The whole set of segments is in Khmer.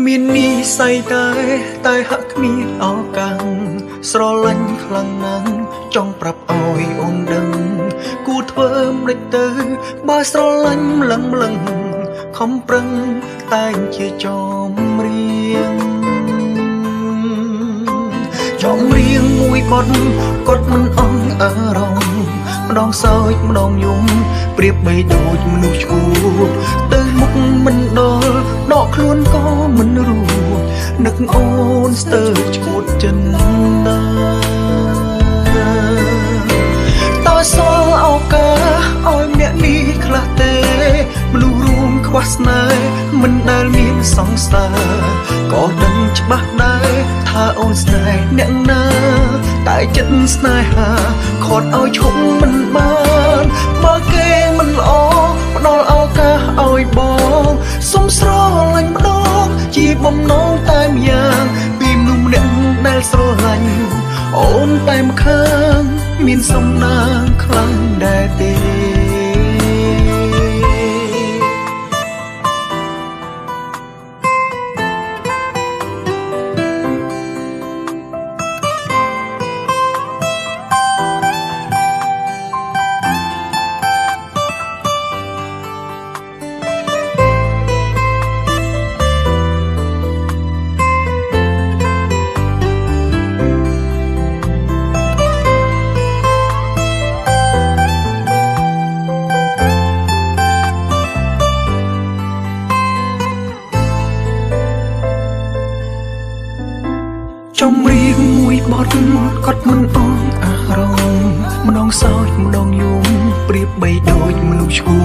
មាននេះស័យតែហាក់គ្មានឱកាសស្រឡាញ់ខ្លាំងណាស់ចង់ប្រាប់ឲ្យអូនដឹងគួរធ្វើមិនទៅបើស្រឡាញ់ម្លឹងខំប្រឹងតែងជាចំរៀងមួយបត់គាត់មិនអស់អារម្មណ៍ម្ដងសើចម្ដងយំប្រៀបបីដូចមនុស្សឈួតទៅមុខមិនដល់ដកខ្លួនក៏មិនរួចនឹកអូនស្ទើរឈួតចិនណាតើសល់ឱកាសឲ្យអ្នកនេះខ្លះទេមនុស្សរួមខ្វះស្នេហ៍មិនដែលមានសង្សារក៏ដឹងច្បាស់ដែរថាអូនស្នេហ៍អ្នកណាតែចិត្តស្នេហាខត់ឲ្យឈប់មិនបានបើគេមិនល្អផ្ដល់ឱកាសឲ្យបងសុំស្រឡាញ់ម្ដងជាបំណងតែម្យ៉ាងពីមនុស្សម្នាក់ដែលស្រឡាញ់អូនតែម្ខាងមានសំណាងខ្លាំងដែរទេចម្រៀងមួយបទគាត់មិនអងអារម្មណ៍ម្ដងសោចម្ដងយំប្រៀបបីដូចមនុស្សឈួ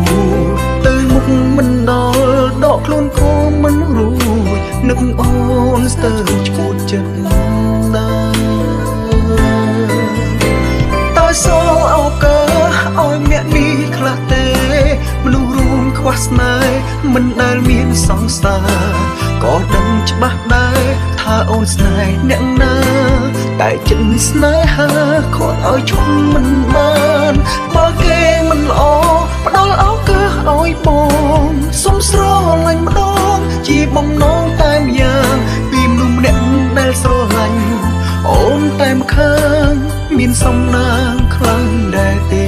តទៅមុខមិនដល់ដកខ្លួនក៏មិនរួចនឹកអូនស្ទើរឈួតចិត្តណាតើសល់ឱកាសឲ្យអ្នកនេះខ្លះទេមនុស្សរួមខ្វះស្នេហ៍មិនដែលមានសង្សារក៏ដឹងច្បាស់ដែរថាអូនស្នេហ៍អ្នកណាតែចិត្តស្នេហាខត់ឲ្យឈប់មិនបានបើគេមិនល្អផ្ដល់ឱកាសឲ្យបងសុំស្រឡាញ់ម្ដងជាបំណងតែម្យ៉ាងពីមនុស្សម្នាក់ដែលស្រឡាញ់អូនតែម្ខាងមានសំណាងខ្លាំងដែរទេ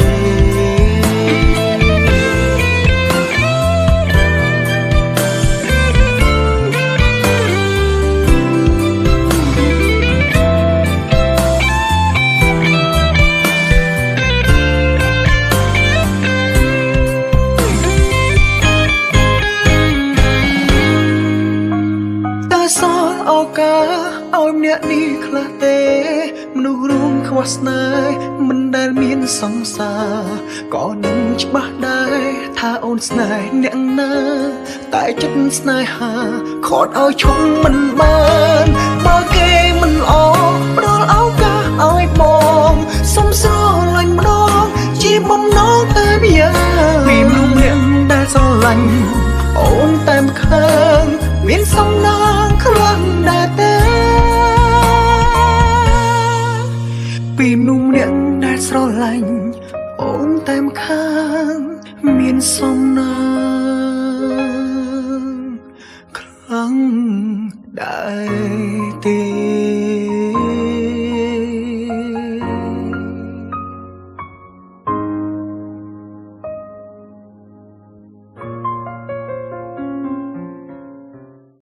សល់ឱកាសឲ្យអ្នកនេះខ្លះទេមនុស្សរួមខ្វះស្នេហ៍មិនដែលមានសង្សារក៏នឹងច្បាស់ដែរថាអូនស្នេហ៍អ្នកណាតែចិត្តស្នេហាខត់ឲ្យឈប់មិនបានបើគេមិនល្អផ្ដល់ឱកាសឲ្យបងសុំស្រឡាញ់ម្ដងជាបំណងតែម្យ៉ាងពីមនុស្សម្នាក់ដែលស្រឡាញ់អូនតែម្ខាងមានសំណាងខ្លាំងដែរទេពីមនុស្សម្នាក់ដែលស្រឡាញ់អូនតែម្ខាងមានសំណាងខ្លាំងដែរទេ